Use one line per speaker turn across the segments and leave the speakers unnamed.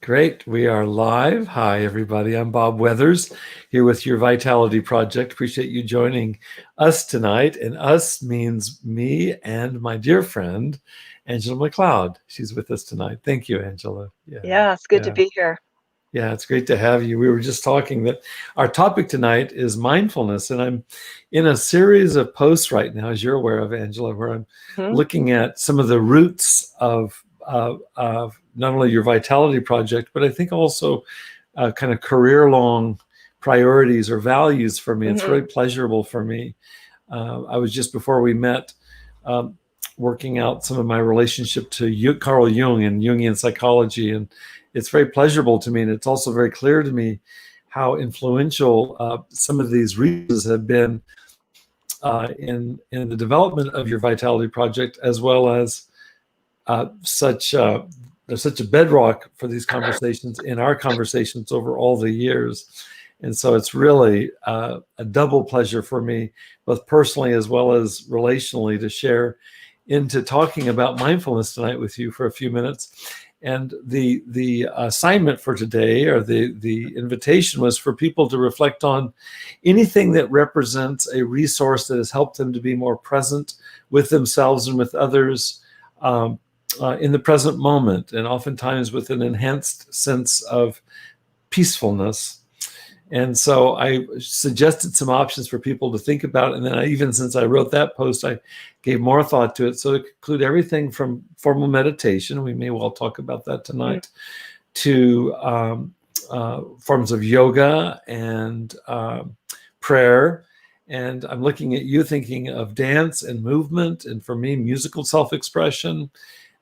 Great. We are live. Hi, everybody. I'm Bob Weathers here with your Vitality Project. Appreciate you joining us tonight. And us means me and my dear friend, Angela MacLeod. She's with us tonight. Thank you, Angela.
Yeah, it's good to be here.
Yeah, it's great to have you. We were just talking that our topic tonight is mindfulness. And I'm in a series of posts right now, as you're aware of, Angela, where I'm looking at some of the roots of not only your Vitality Project, but I think also kind of career-long priorities or values for me. It's really pleasurable for me. I was just before we met working out some of my relationship to Carl Jung and Jungian psychology, and it's very pleasurable to me. And it's also very clear to me how influential some of these reasons have been in the development of your Vitality Project, as well as there's such a bedrock for these conversations in our conversations over all the years. And so it's really a double pleasure for me, both personally as well as relationally, to share into talking about mindfulness tonight with you for a few minutes. And the assignment for today, or the invitation, was for people to reflect on anything that represents a resource that has helped them to be more present with themselves and with others in the present moment, and oftentimes with an enhanced sense of peacefulness. And so I suggested some options for people to think about. And then even since I wrote that post, I gave more thought to it. So it include everything from formal meditation, we may well talk about that tonight, to forms of yoga and prayer. And I'm looking at you thinking of dance and movement, and for me, musical self-expression.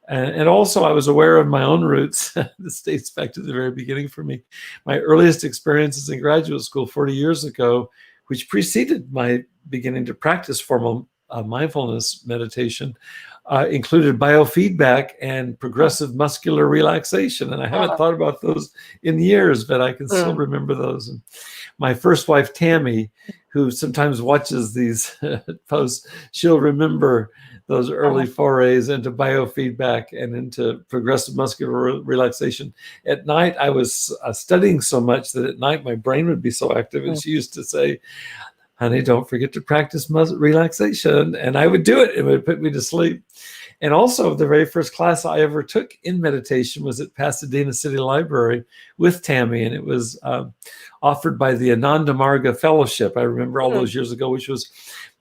And also, I was aware of my own roots. This dates back to the very beginning for me. My earliest experiences in graduate school 40 years ago, which preceded my beginning to practice formal mindfulness meditation, included biofeedback and progressive muscular relaxation. And I haven't thought about those in years, but I can still remember those. And my first wife, 𝗬𝗄𝗄, who sometimes watches these posts, she'll remember those early forays into biofeedback and into progressive muscular relaxation. At night, I was studying so much that at night my brain would be so active. And she used to say, honey, don't forget to practice relaxation. And I would do it. It would put me to sleep. And also, the very first class I ever took in meditation was at Pasadena City Library with 𝗬𝗄𝗄, and it was offered by the Ananda Marga Fellowship. I remember all those years ago, which was,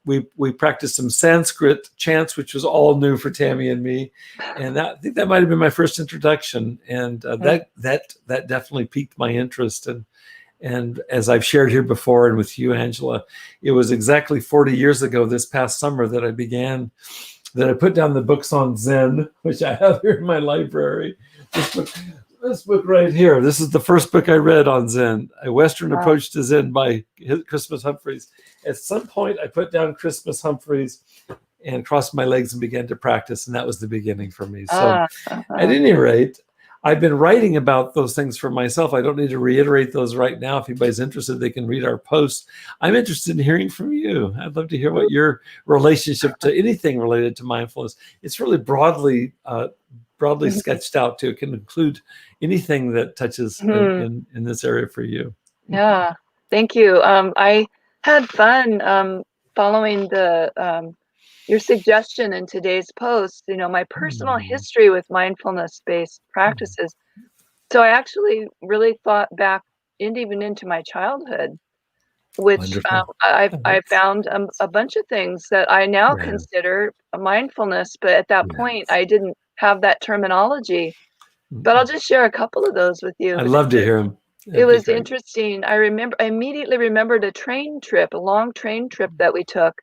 we practiced some Sanskrit chants, which was all new for 𝗬𝗄𝗄 and me. And I think that might have been my first introduction. And that definitely piqued my interest. And as I've shared here before, and with you, Angela, it was exactly 40 years ago this past summer that I put down the books on Zen, which I have here in my library. This book right here, this is the first book I read on Zen, A Western Approach to Zen by Christmas Humphreys. At some point, I put down Christmas Humphreys and crossed my legs and began to practice, and that was the beginning for me. So at any rate, I've been writing about those things for myself. I don't need to reiterate those right now. If anybody's interested, they can read our posts. I'm interested in hearing from you. I'd love to hear what your relationship to anything related to mindfulness. It's really broadly sketched out too. It can include anything that touches in this area for you.
Yeah, thank you. I had fun following your suggestion in today's post, my personal history with mindfulness-based practices. So I actually really thought back even into my childhood, which I found a bunch of things that I now consider mindfulness, but at that point I didn't have that terminology. But I'll just share a couple of those with you.
I'd love to hear them.
It was interesting. I immediately remembered a long train trip that we took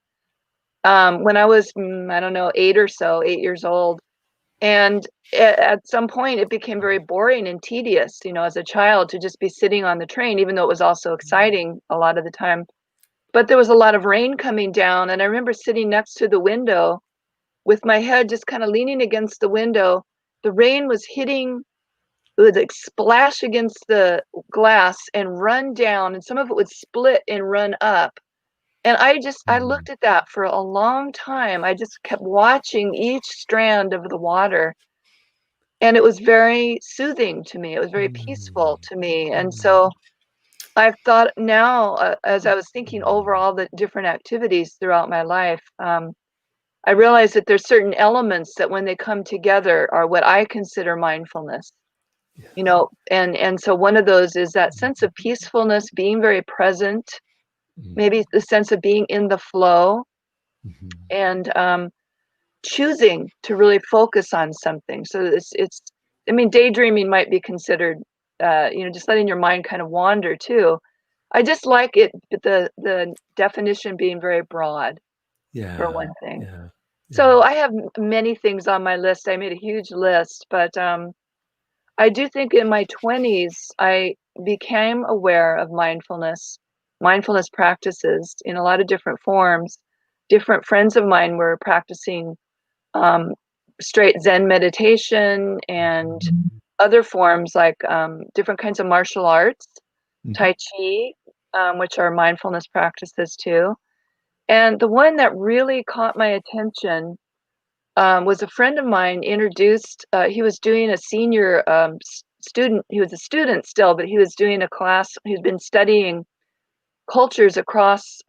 when I was, I don't know, 8 years old. And at some point it became very boring and tedious, as a child, to just be sitting on the train, even though it was also exciting a lot of the time. But there was a lot of rain coming down, and I remember sitting next to the window with my head just kind of leaning against the window. The rain was hitting, it would like splash against the glass and run down, and some of it would split and run up. And I looked at that for a long time. I just kept watching each strand of the water. And it was very soothing to me. It was very peaceful to me. And so I've thought now, as I was thinking over all the different activities throughout my life, I realized that there's certain elements that when they come together are what I consider mindfulness. You know, and so one of those is that sense of peacefulness, being very present, maybe the sense of being in the flow, and choosing to really focus on something. So it's I mean, daydreaming might be considered, you know, just letting your mind kind of wander too. I just like it, the definition being very broad, for one thing. So I have many things on my list. I made a huge list, but I do think in my 20s, I became aware of mindfulness practices in a lot of different forms. Different friends of mine were practicing straight Zen meditation and other forms like different kinds of martial arts, Tai Chi, which are mindfulness practices too. And the one that really caught my attention was a friend of mine introduced, he was doing a senior student, he was a student still, but he was doing a class, he's been studying cultures across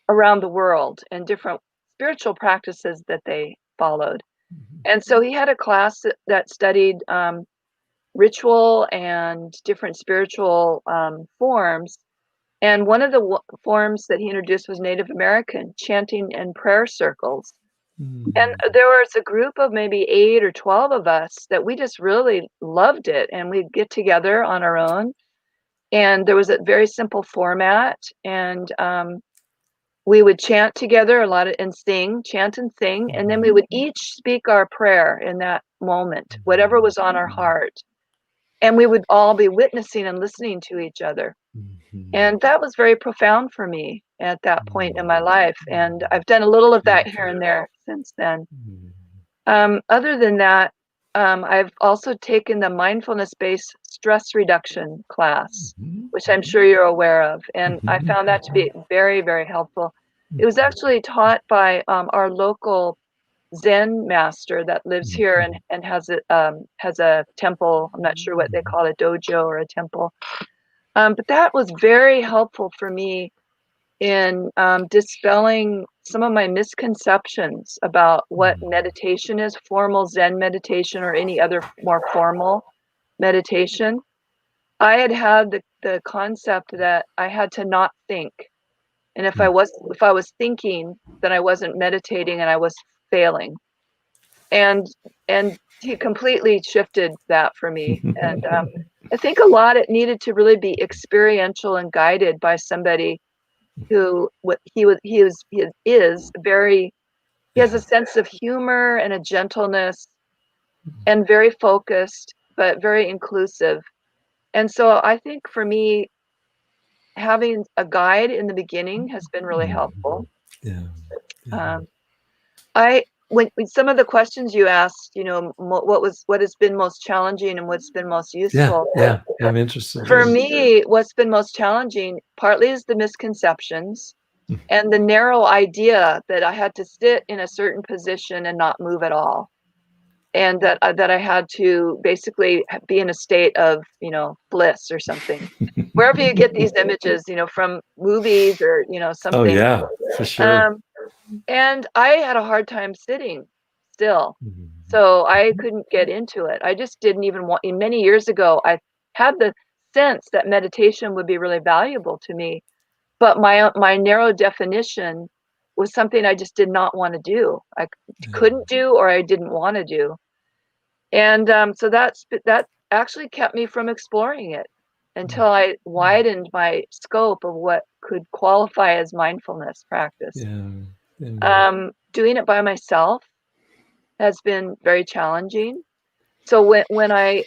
around the world and different spiritual practices that they followed. And so he had a class that studied ritual and different spiritual forms. And one of the forms that he introduced was Native American chanting and prayer circles. And there was a group of maybe 8 or 12 of us that we just really loved it. And we'd get together on our own. And there was a very simple format. And we would chant together a lot and sing, chant and sing. And then we would each speak our prayer in that moment, whatever was on our heart. And we would all be witnessing and listening to each other. And that was very profound for me at that point in my life. And I've done a little of that here and there since then. Other than that, I've also taken the mindfulness-based stress reduction class, which I'm sure you're aware of. And I found that to be very, very helpful. It was actually taught by our local Zen master that lives here and has a temple. I'm not sure what they call it, a dojo or a temple. But that was very helpful for me in dispelling some of my misconceptions about what meditation is, formal Zen meditation or any other more formal meditation. I had the concept that I had to not think. And if I was thinking, then I wasn't meditating and I was failing. And he completely shifted that for me. And I think a lot it needed to really be experiential and guided by somebody who he has a sense of humor and a gentleness and very focused, but very inclusive. And so I think for me, having a guide in the beginning has been really helpful. When some of the questions you asked, you know, what has been most challenging and what's been most useful.
Yeah, I'm interested.
For me, what's been most challenging partly is the misconceptions and the narrow idea that I had to sit in a certain position and not move at all. And that I had to basically be in a state of, you know, bliss or something. Wherever you get these images, you know, from movies or, you know, something.
Oh yeah, for sure.
And I had a hard time sitting still. So I couldn't get into it. I just didn't even want, many years ago, I had the sense that meditation would be really valuable to me. But my narrow definition was something I just did not want to do. I couldn't do, or I didn't want to do. And so that actually kept me from exploring it until I widened my scope of what could qualify as mindfulness practice. Doing it by myself has been very challenging. So when I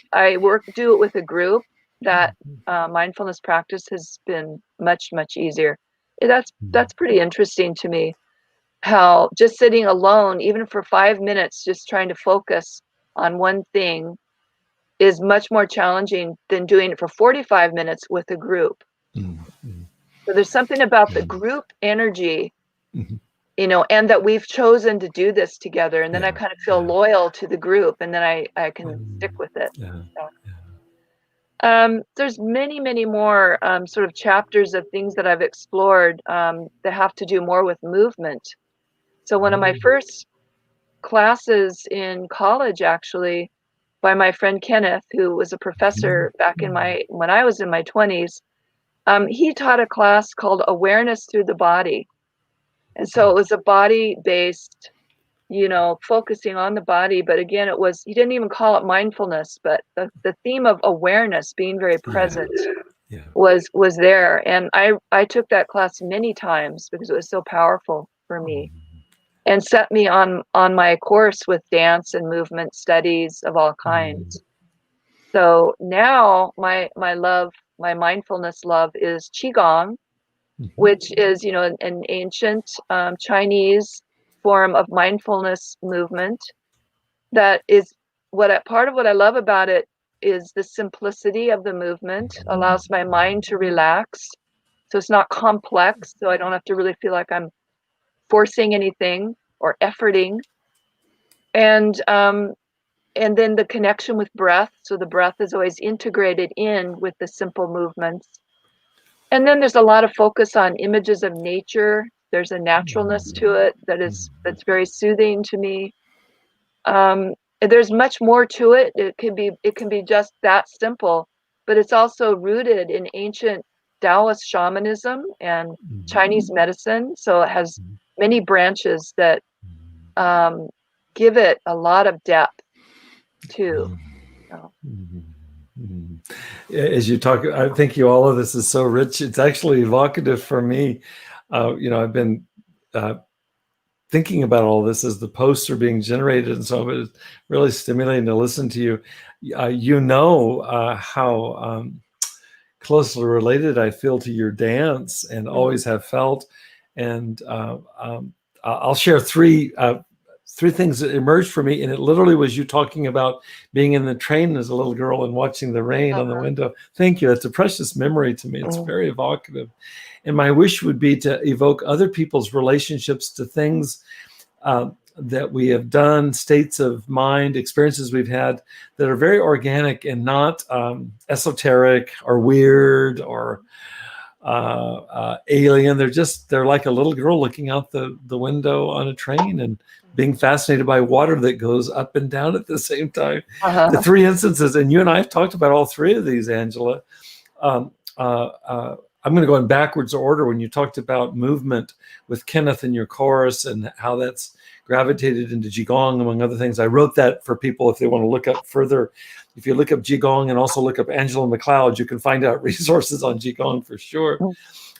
do it with a group, that mindfulness practice has been much, much easier. That's pretty interesting to me, how just sitting alone, even for 5 minutes, just trying to focus on one thing is much more challenging than doing it for 45 minutes with a group. So there's something about the group energy you know, and that we've chosen to do this together, and then I kind of feel loyal to the group, and then I can stick with it. There's many more sort of chapters of things that I've explored that have to do more with movement. So one of my first classes in college, actually, by my friend Kenneth, who was a professor back in when I was in my 20s, he taught a class called Awareness Through the Body. And so it was a body-based, you know, focusing on the body. But again, he didn't even call it mindfulness, but the theme of awareness, being very present, was there. And I took that class many times because it was so powerful for me, and set me on my course with dance and movement studies of all kinds. So now my mindfulness love is Qigong, which is, you know, an ancient Chinese form of mindfulness movement. That is part of what I love about it is the simplicity of the movement, allows my mind to relax. So it's not complex, so I don't have to really feel like I'm forcing anything or efforting. And then the connection with breath. So the breath is always integrated in with the simple movements. And then there's a lot of focus on images of nature. There's a naturalness to it that's very soothing to me. There's much more to it. It can be just that simple, but it's also rooted in ancient Taoist shamanism and Chinese medicine. So it has many branches that give it a lot of depth too.
As you talk, I think all of this is so rich. It's actually evocative for me. You know, I've been thinking about all this as the posts are being generated, and so it's really stimulating to listen to you. You know how closely related I feel to your dance, and always have felt. And I'll share three things that emerged for me, and it literally was you talking about being in the train as a little girl and watching the rain on the window. Thank you. That's a precious memory to me. It's very evocative. And my wish would be to evoke other people's relationships to things that we have done, states of mind, experiences we've had that are very organic and not esoteric or weird or alien. They're like a little girl looking out the window on a train and being fascinated by water that goes up and down at the same time. The three instances, and you and I have talked about all three of these, Angela. I'm going to go in backwards order. When you talked about movement with Kenneth in your chorus and how that's gravitated into Qigong, among other things, I wrote that for people if they want to look up further. If you look up Qigong and also look up Angela MacLeod, you can find out resources on Qigong for sure.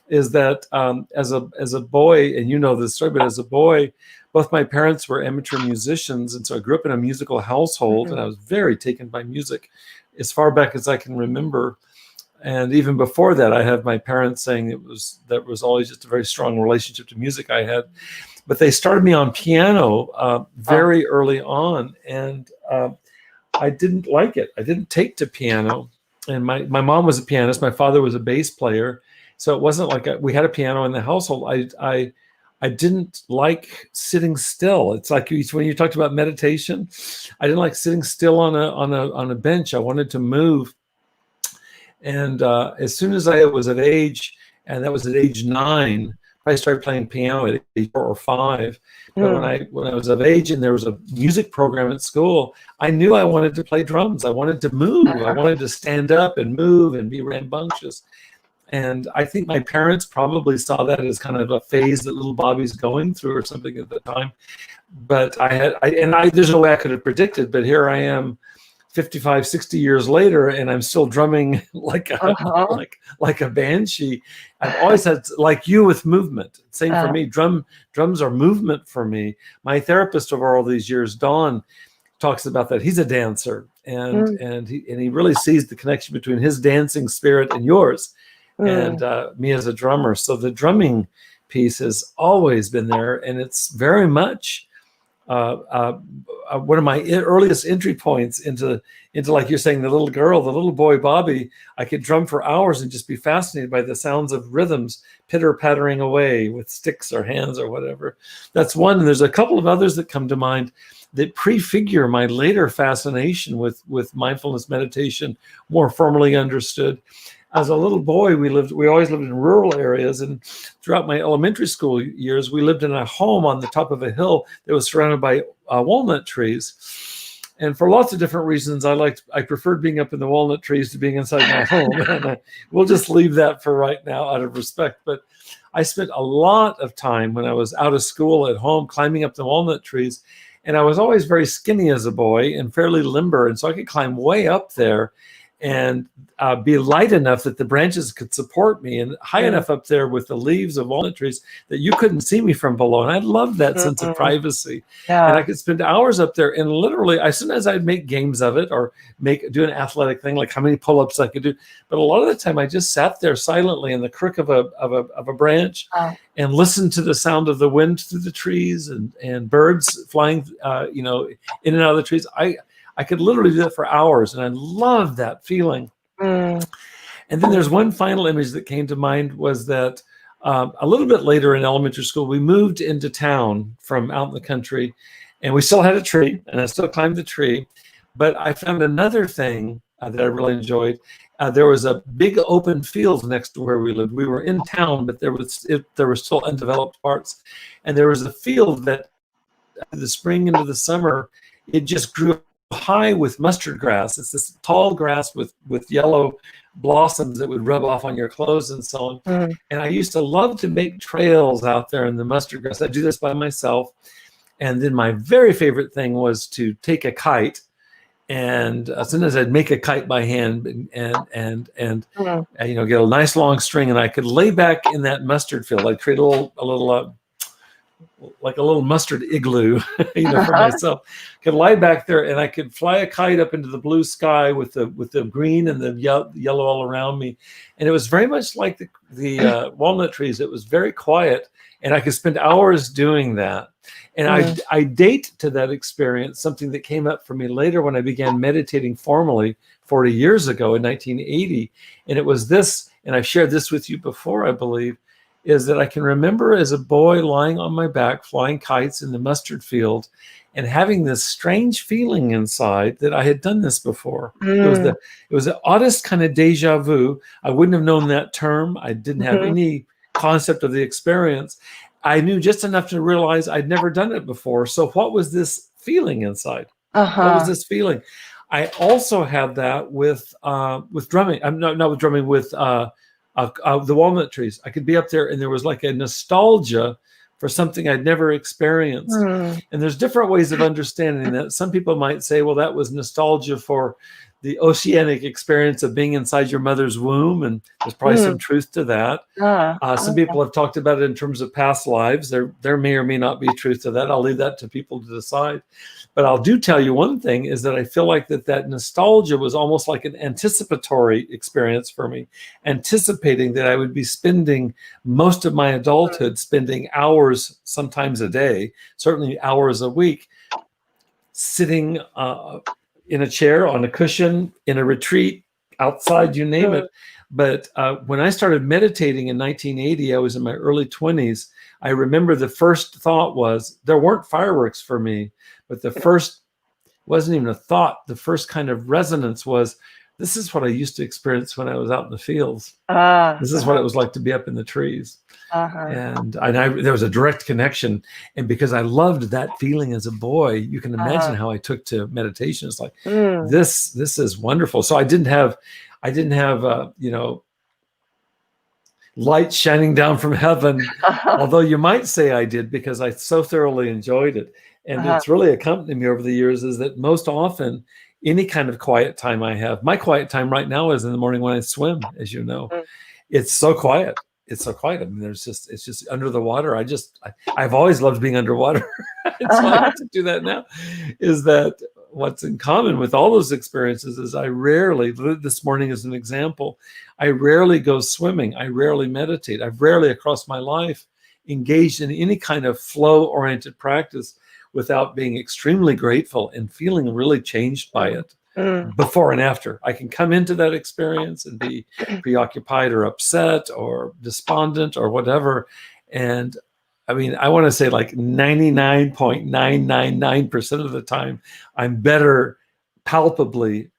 Is that as a boy, and you know this story, but as a boy, both my parents were amateur musicians, and so I grew up in a musical household, and I was very taken by music as far back as I can remember. And even before that, I have my parents saying that was always just a very strong relationship to music I had. But they started me on piano very early on, and I didn't like it. I didn't take to piano. And my mom was a pianist. My father was a bass player. So it wasn't like we had a piano in the household. I didn't like sitting still. It's like when you talked about meditation, I didn't like sitting still on a bench. I wanted to move. And as soon as I was of age, and that was at age 9, I started playing piano at age 4 or 5. But when I was of age and there was a music program at school, I knew I wanted to play drums. I wanted to move. I wanted to stand up and move and be rambunctious. And I think my parents probably saw that as kind of a phase that little Bobby's going through or something at the time. But there's no way I could have predicted, but here I am 55, 60 years later, and I'm still drumming like a banshee. I've always had, like you with movement. Same for me. Drums are movement for me. My therapist over all these years, Don, talks about that. He's a dancer, and he really sees the connection between his dancing spirit and yours, and me as a drummer. So the drumming piece has always been there, and it's very much one of my earliest entry points into like you're saying, the little girl, the little boy Bobby. I could drum for hours and just be fascinated by the sounds of rhythms pitter pattering away with sticks or hands or whatever. That's one. And there's a couple of others that come to mind that prefigure my later fascination with mindfulness meditation, more formally understood. As a little boy, we always lived in rural areas, and throughout my elementary school years, we lived in a home on the top of a hill that was surrounded by walnut trees. And for lots of different reasons, I preferred being up in the walnut trees to being inside my home. And we'll just leave that for right now out of respect. But I spent a lot of time when I was out of school at home climbing up the walnut trees. And I was always very skinny as a boy and fairly limber. And so I could climb way up there and be light enough that the branches could support me, and high enough up there with the leaves of walnut trees that you couldn't see me from below. And I loved that sense of privacy.
Yeah.
And I could spend hours up there, and literally, sometimes I'd make games of it or do an athletic thing, like how many pull-ups I could do. But a lot of the time I just sat there silently in the crook of a branch and listened to the sound of the wind through the trees and birds flying, in and out of the trees. I could literally do that for hours, and I loved that feeling. And then there's one final image that came to mind, was that a little bit later in elementary school, we moved into town from out in the country, and we still had a tree, and I still climbed the tree. But I found another thing that I really enjoyed. There was a big open field next to where we lived. We were in town, but there were still undeveloped parts. And there was a field that the spring into the summer, it just grew high with mustard grass. It's this tall grass with yellow blossoms that would rub off on your clothes and so on. And I used to love to make trails out there in the mustard grass. I'd do this by myself. And then my very favorite thing was to take a kite, and as soon as I'd make a kite by hand and get a nice long string, and I could lay back in that mustard field. I'd create a little mustard igloo, for myself. Could lie back there, and I could fly a kite up into the blue sky with the green and the yellow all around me. And it was very much like the walnut trees. It was very quiet, and I could spend hours doing that. And I date to that experience something that came up for me later when I began meditating formally 40 years ago in 1980. And it was this, and I've shared this with you before, I believe, is that I can remember as a boy lying on my back, flying kites in the mustard field, and having this strange feeling inside that I had done this before. It was the oddest kind of deja vu. I wouldn't have known that term. I didn't have any concept of the experience. I knew just enough to realize I'd never done it before. So what was this feeling inside? What was this feeling? I also had that with drumming. I'm not with drumming, with the walnut trees. I could be up there, and there was like a nostalgia for something I'd never experienced. And there's different ways of understanding that. Some people might say, well, that was nostalgia for the oceanic experience of being inside your mother's womb, and there's probably some truth to that. Some people have talked about it in terms of past lives. There may or may not be truth to that. I'll leave that to people to decide. But I'll do tell you one thing, is that I feel like that nostalgia was almost like an anticipatory experience for me, anticipating that I would be spending most of my adulthood spending hours, sometimes a day, certainly hours a week, sitting in a chair, on a cushion, in a retreat, outside, you name it. But when I started meditating in 1980, I was in my early 20s. I remember the first thought was, there weren't fireworks for me, but the first wasn't even a thought. The first kind of resonance was, this is what I used to experience when I was out in the fields. This is what it was like to be up in the trees. And there was a direct connection. And because I loved that feeling as a boy, you can imagine how I took to meditation. It's like, this is wonderful. So I didn't have light shining down from heaven, although you might say I did, because I so thoroughly enjoyed it. And it's really accompanied me over the years, is that most often, any kind of quiet time I have, my quiet time right now is in the morning when I swim, as you know. It's so quiet. It's so quiet. I mean, it's just under the water. I've always loved being underwater. So I have to do that now. Is that what's in common with all those experiences is I rarely, this morning as an example, I rarely go swimming. I rarely meditate. I've rarely across my life engaged in any kind of flow-oriented practice without being extremely grateful and feeling really changed by it. Before and after. I can come into that experience and be preoccupied or upset or despondent or whatever. And I mean, I want to say like 99.999% of the time, I'm better palpably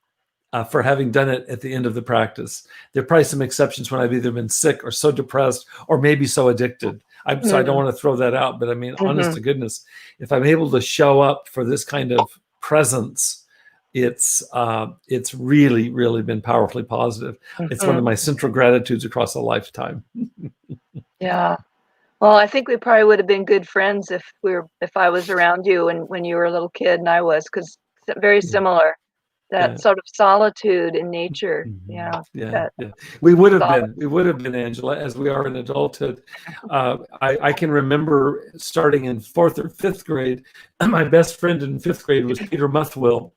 for having done it at the end of the practice. There are probably some exceptions when I've either been sick or so depressed or maybe so addicted. So I don't want to throw that out, but I mean, honest to goodness, if I'm able to show up for this kind of presence, it's really, really been powerfully positive. It's one of my central gratitudes across a lifetime.
Yeah. Well, I think we probably would have been good friends if I was around you when you were a little kid and I was, because very similar. That sort of solitude in nature. Yeah.
We would have been, Angela, as we are in adulthood. I can remember starting in 4th or 5th grade. My best friend in 5th grade was Peter Muthwill.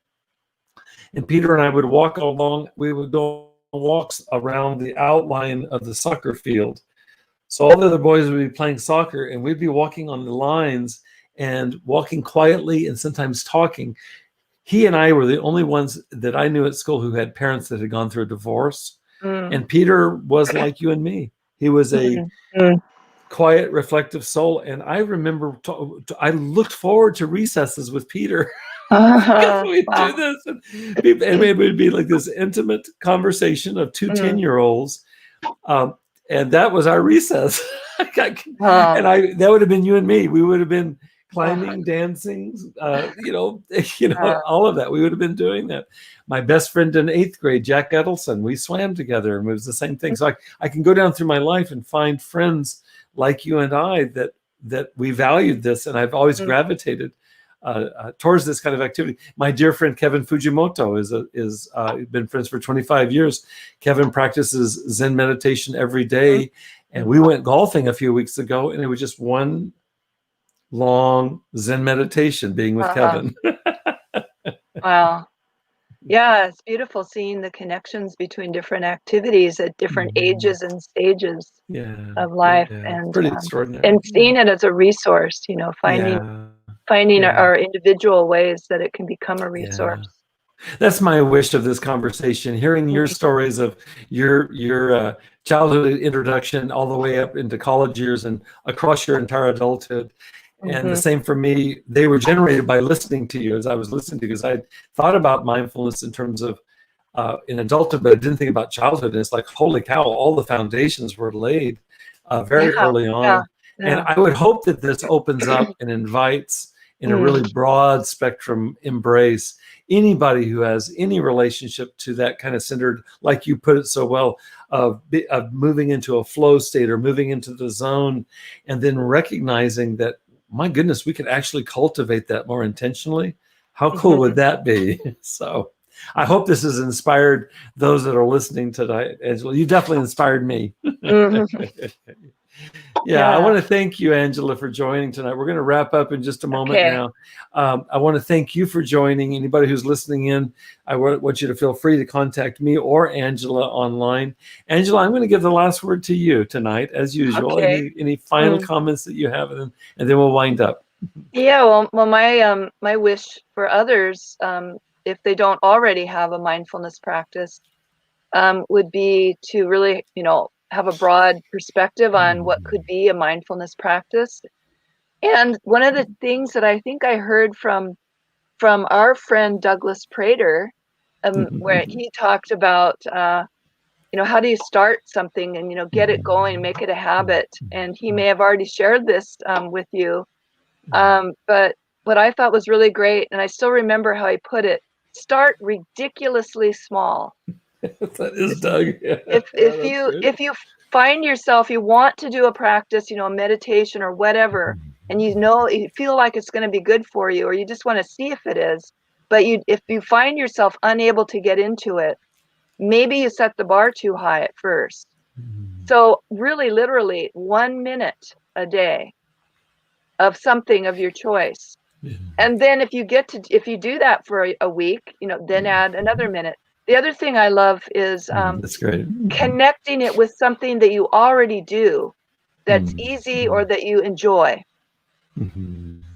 And Peter and I would walk along, we would go walks around the outline of the soccer field. So all the other boys would be playing soccer and we'd be walking on the lines and walking quietly and sometimes talking. He and I were the only ones that I knew at school who had parents that had gone through a divorce. And Peter was like you and me. He was a quiet, reflective soul. And I remember I looked forward to recesses with Peter. We'd do this. And it would be like this intimate conversation of two 10-year-olds. And that was our recess. And that would have been you and me. We would have been climbing, dancing, all of that. We would have been doing that. My best friend in 8th grade, Jack Edelson, we swam together and it was the same thing. So I can go down through my life and find friends like you and I that we valued this. And I've always gravitated towards this kind of activity. My dear friend Kevin Fujimoto is been friends for 25 years. Kevin practices Zen meditation every day. And we went golfing a few weeks ago and it was just one long Zen meditation being with Kevin.
Wow. Yeah, it's beautiful seeing the connections between different activities at different ages and stages of life, and
pretty extraordinary.
And seeing it as a resource, finding our individual ways that it can become a resource.
That's my wish of this conversation, hearing your stories of your childhood introduction all the way up into college years and across your entire adulthood. And the same for me. They were generated by listening to you as I was listening to you, because I thought about mindfulness in terms of in adulthood, but I didn't think about childhood. And it's like, holy cow, all the foundations were laid very early on. And I would hope that this opens up and invites in a really broad spectrum embrace anybody who has any relationship to that kind of centered, like you put it so well, of moving into a flow state or moving into the zone, and then recognizing that, my goodness, we could actually cultivate that more intentionally. How cool would that be? So I hope this has inspired those that are listening tonight, Angela. You definitely inspired me. I want to thank you, Angela, for joining tonight. We're going to wrap up in just a moment now. I want to thank you for joining. Anybody who's listening in, I want you to feel free to contact me or Angela online. Angela, I'm going to give the last word to you tonight, as usual. Any final comments that you have, and then we'll wind up.
Yeah, well, my wish for others, if they don't already have a mindfulness practice, would be to really, have a broad perspective on what could be a mindfulness practice. And one of the things that I think I heard from our friend Douglas Prater, where he talked about, how do you start something and, get it going, make it a habit. And he may have already shared this with you. But what I thought was really great, and I still remember how he put it, start ridiculously small.
That is Doug.
If you find yourself, you want to do a practice, a meditation or whatever, and you feel like it's going to be good for you, or you just want to see if it is, but if you find yourself unable to get into it, maybe you set the bar too high at first. So really, literally 1 minute a day of something of your choice. And then if you do that for a week, then add another minute. The other thing I love is
that's great.
Connecting it with something that you already do that's easy or that you enjoy.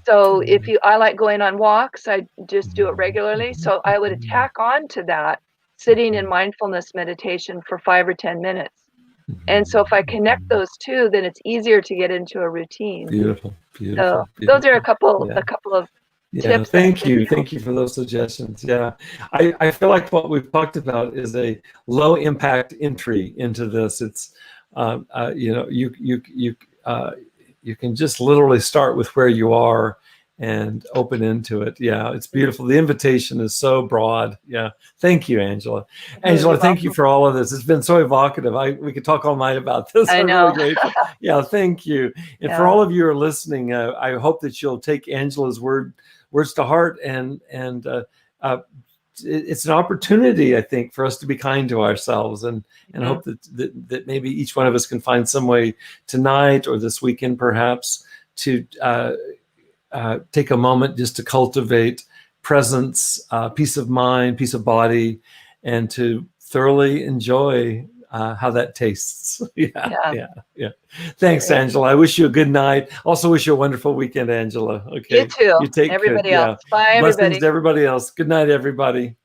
So if I like going on walks, I just do it regularly. So I would tack on to that sitting in mindfulness meditation for 5 or 10 minutes. And so if I connect those two, then it's easier to get into a routine.
Beautiful,
So
beautiful,
those are a
beautiful.
couple of
Yeah,
tips.
thank you for those suggestions. Yeah, I feel like what we've talked about is a low impact entry into this. It's you know, you can just literally start with where you are and open into it. Yeah, it's beautiful. The invitation is so broad. Yeah, thank you, Angela. Angela, thank you for all of this. It's been so evocative. We could talk all night about this.
I
I'm
know.
really grateful. Yeah, thank you. And for all of you who are listening, I hope that you'll take Angela's words to heart, and it's an opportunity, I think, for us to be kind to ourselves, and hope that maybe each one of us can find some way tonight or this weekend perhaps to take a moment just to cultivate presence, peace of mind, peace of body, and to thoroughly enjoy how that tastes. Yeah. Thanks, Angela. I wish you a good night. Also wish you a wonderful weekend, Angela. Okay.
You too.
You take
everybody
care.
else. Bye,
Blessings
everybody.
to everybody else. Good night, everybody.